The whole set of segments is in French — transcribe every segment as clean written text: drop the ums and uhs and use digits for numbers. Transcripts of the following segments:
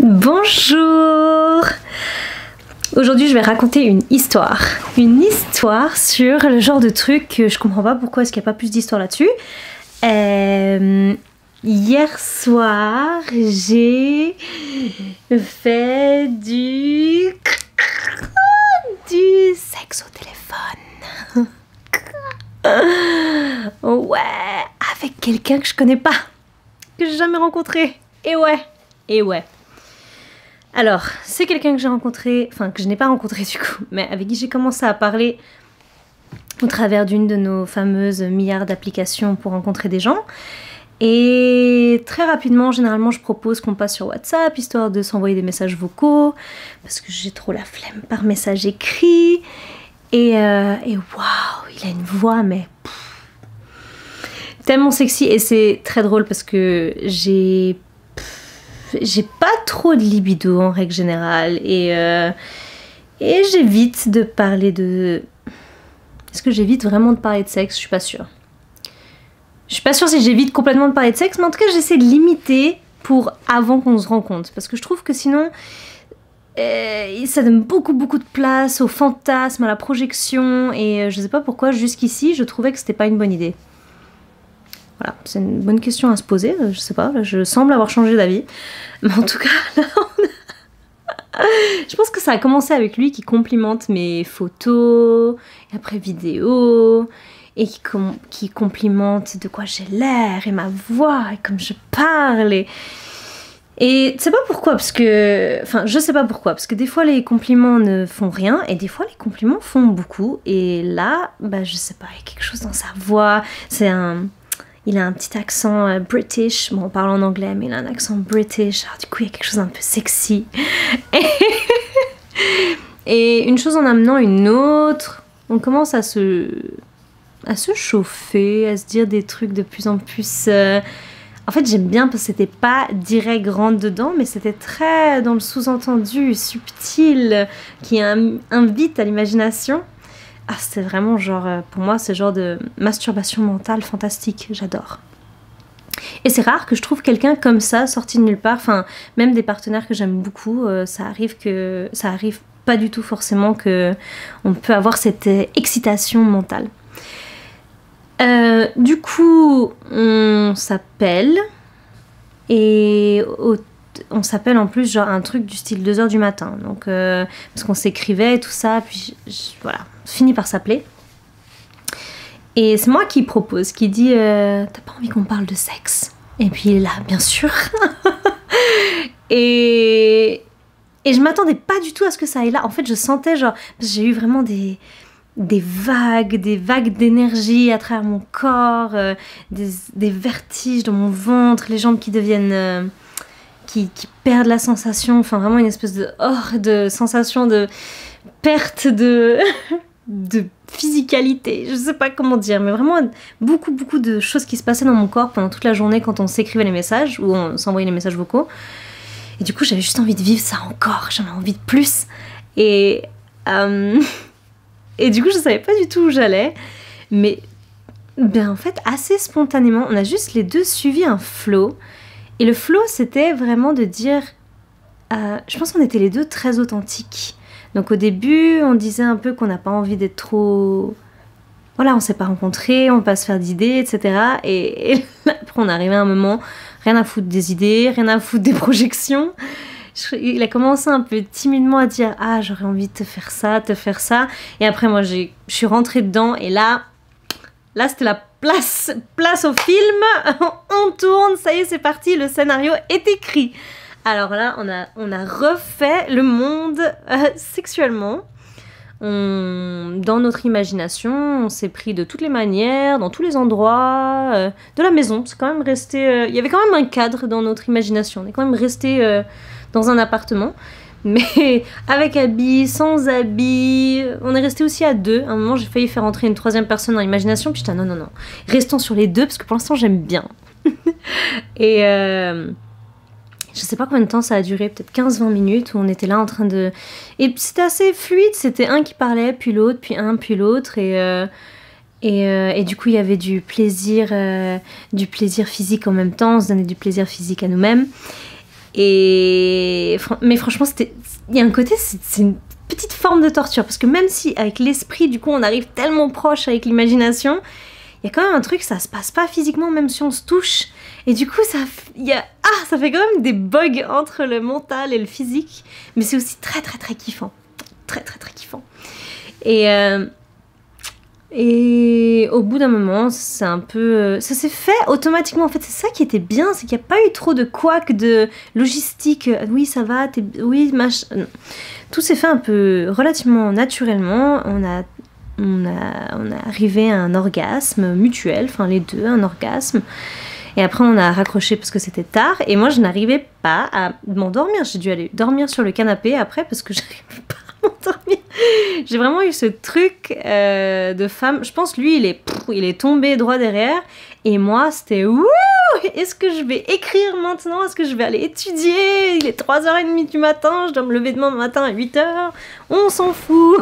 Bonjour! Aujourd'hui je vais raconter une histoire. Une histoire sur le genre de truc que je comprends pas pourquoi est-ce qu'il n'y a pas plus d'histoire là-dessus. Hier soir j'ai fait du sexe au téléphone. Ouais, avec quelqu'un que je connais pas, que j'ai jamais rencontré. Et ouais. Alors, c'est quelqu'un que j'ai rencontré, enfin que je n'ai pas rencontré du coup, mais avec qui j'ai commencé à parler au travers d'une de nos fameuses milliards d'applications pour rencontrer des gens. Et très rapidement, généralement, je propose qu'on passe sur WhatsApp, histoire de s'envoyer des messages vocaux, parce que j'ai trop la flemme par message écrit. Et waouh, il a une voix, mais tellement sexy. Et c'est très drôle parce que j'ai pas trop de libido en règle générale. Et j'évite de parler de... Est-ce que j'évite vraiment de parler de sexe? Je suis pas sûre. Je suis pas sûre si j'évite complètement de parler de sexe, mais en tout cas j'essaie de limiter pour avant qu'on se rencontre. Parce que je trouve que sinon... ça donne beaucoup de place au fantasme, à la projection, et je sais pas pourquoi jusqu'ici je trouvais que c'était pas une bonne idée. Voilà, c'est une bonne question à se poser, je sais pas, je semble avoir changé d'avis, mais en tout cas là je pense que ça a commencé avec lui qui complimente mes photos, et après vidéos, et qui complimente de quoi j'ai l'air, et ma voix, et comme je parle, et c'est pas pourquoi, parce que... Enfin, je sais pas pourquoi, parce que des fois les compliments ne font rien, et des fois les compliments font beaucoup, et là, bah je sais pas, il y a quelque chose dans sa voix, il a un petit accent british, bon on parle en anglais, mais il a un accent british, alors du coup il y a quelque chose d'un peu sexy. Et une chose en amenant une autre, on commence à se chauffer, à se dire des trucs de plus en plus... En fait, j'aime bien parce que c'était pas direct rentre dedans, mais c'était très dans le sous-entendu, subtil, qui invite à l'imagination. Ah, c'était vraiment genre, pour moi, c'est genre de masturbation mentale fantastique, j'adore. Et c'est rare que je trouve quelqu'un comme ça, sorti de nulle part, enfin, même des partenaires que j'aime beaucoup, ça arrive pas du tout forcément que on peut avoir cette excitation mentale. Du coup, on s'appelle et on s'appelle en plus genre un truc du style 2h du matin, donc parce qu'on s'écrivait et tout ça, puis voilà, on finit par s'appeler. Et c'est moi qui propose, qui dit t'as pas envie qu'on parle de sexe? Et puis il est là, bien sûr. et je m'attendais pas du tout à ce que ça aille là. En fait, je sentais genre, parce que j'ai eu vraiment des vagues d'énergie à travers mon corps, des vertiges dans mon ventre, les jambes qui deviennent... qui perdent la sensation, enfin vraiment une espèce de sensation de perte de physicalité, je sais pas comment dire, mais vraiment beaucoup de choses qui se passaient dans mon corps pendant toute la journée quand on s'écrivait les messages, ou on s'envoyait les messages vocaux. Et du coup j'avais juste envie de vivre ça encore, j'avais envie de plus. Et du coup, je savais pas du tout où j'allais. Mais ben, en fait, assez spontanément, on a juste les deux suivi un flow. Et le flow, c'était vraiment de dire... je pense qu'on était les deux très authentiques. Donc au début, on disait un peu qu'on n'a pas envie d'être trop... Voilà, on s'est pas rencontrés, on va pas se faire d'idées, etc. Et après, on est arrivé à un moment, rien à foutre des idées, rien à foutre des projections. Il a commencé un peu timidement à dire « Ah, j'aurais envie de te faire ça. » Et après, moi, je suis rentrée dedans. Et là c'était la place au film. On tourne, ça y est, c'est parti. Le scénario est écrit. Alors là, on a refait le monde sexuellement. Dans notre imagination, on s'est pris de toutes les manières, dans tous les endroits de la maison. C'est quand même resté... il y avait quand même un cadre dans notre imagination. On est quand même resté... dans un appartement, mais avec habits, sans habits, on est resté aussi à deux. À un moment, j'ai failli faire entrer une troisième personne dans l'imagination, puis j'étais non, restons sur les deux, parce que pour l'instant, j'aime bien. Et je sais pas combien de temps ça a duré, peut-être 15-20 minutes, où on était là en train de... Et c'était assez fluide, c'était un qui parlait, puis l'autre, puis un, puis l'autre, et du coup, il y avait du plaisir physique en même temps, on se donnait du plaisir physique à nous-mêmes. Mais franchement, il y a un côté, c'est une petite forme de torture. Parce que même si avec l'esprit, du coup, on arrive tellement proche avec l'imagination, il y a quand même un truc, ça se passe pas physiquement, même si on se touche. Et du coup, ça fait quand même des bugs entre le mental et le physique. Mais c'est aussi très très très kiffant. Très très très kiffant. Et au bout d'un moment, c'est un peu... ça s'est fait automatiquement. En fait, c'est ça qui était bien, c'est qu'il n'y a pas eu trop de couac, de logistique. Oui, ça va, oui, machin. Tout s'est fait un peu relativement naturellement. On a arrivé à un orgasme mutuel, enfin les deux, un orgasme. Et après, on a raccroché parce que c'était tard. Et moi, je n'arrivais pas à m'endormir. J'ai dû aller dormir sur le canapé après parce que j'arrivais pas à m'endormir. J'ai vraiment eu ce truc de femme. Je pense, lui, il est tombé droit derrière. Et moi, c'était wouh! Est-ce que je vais écrire maintenant? Est-ce que je vais aller étudier? Il est 3h30 du matin. Je dois me lever demain matin à 8h. On s'en fout.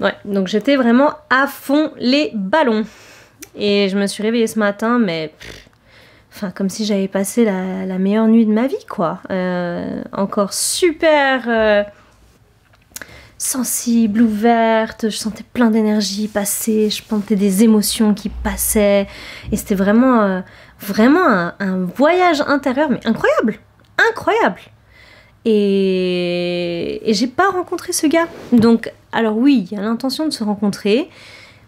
Ouais, donc j'étais vraiment à fond les ballons. Et je me suis réveillée ce matin, mais... Enfin, comme si j'avais passé la meilleure nuit de ma vie, quoi. Encore super sensible, ouverte. Je sentais plein d'énergie passer. Je sentais des émotions qui passaient. Et c'était vraiment, vraiment un voyage intérieur, mais incroyable. Incroyable. Et j'ai pas rencontré ce gars. Donc, alors oui, il y a l'intention de se rencontrer.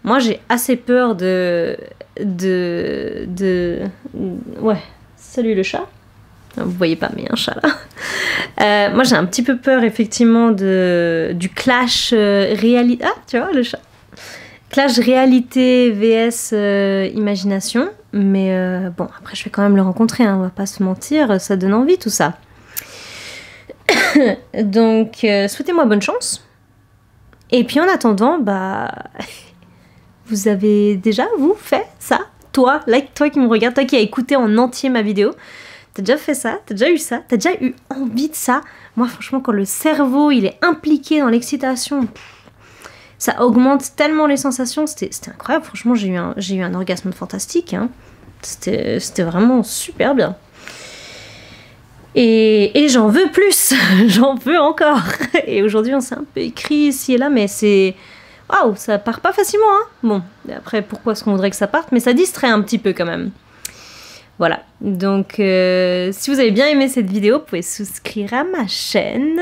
Moi, j'ai assez peur Ouais, salut le chat. Vous voyez pas, mais il y a un chat là. Moi, j'ai un petit peu peur, effectivement, du clash réalité... Ah, tu vois, le chat. Clash réalité vs imagination. Mais bon, après, je vais quand même le rencontrer, hein, on va pas se mentir. Ça donne envie, tout ça. Donc, souhaitez-moi bonne chance. Et puis, en attendant, bah... Vous avez déjà, vous, fait ça? Toi qui me regarde, toi qui as écouté en entier ma vidéo, t'as déjà fait ça? T'as déjà eu ça? T'as déjà eu envie de ça? Moi, franchement, quand le cerveau, il est impliqué dans l'excitation, ça augmente tellement les sensations. C'était incroyable. Franchement, j'ai eu un orgasme fantastique. Hein. C'était vraiment super bien. Et j'en veux plus. J'en veux encore. Et aujourd'hui, on s'est un peu écrit ici et là, mais c'est... Waouh, ça part pas facilement, hein. Bon, après, pourquoi est-ce qu'on voudrait que ça parte? Mais ça distrait un petit peu quand même. Voilà. Donc, si vous avez bien aimé cette vidéo, vous pouvez souscrire à ma chaîne,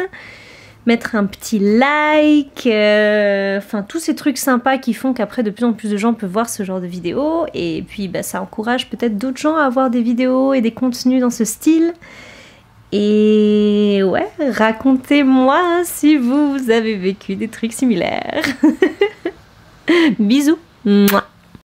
mettre un petit like, enfin, tous ces trucs sympas qui font qu'après, de plus en plus de gens peuvent voir ce genre de vidéos. Et puis, bah, ça encourage peut-être d'autres gens à avoir des vidéos et des contenus dans ce style. Et ouais, racontez-moi si vous avez vécu des trucs similaires. Bisous. Mouah.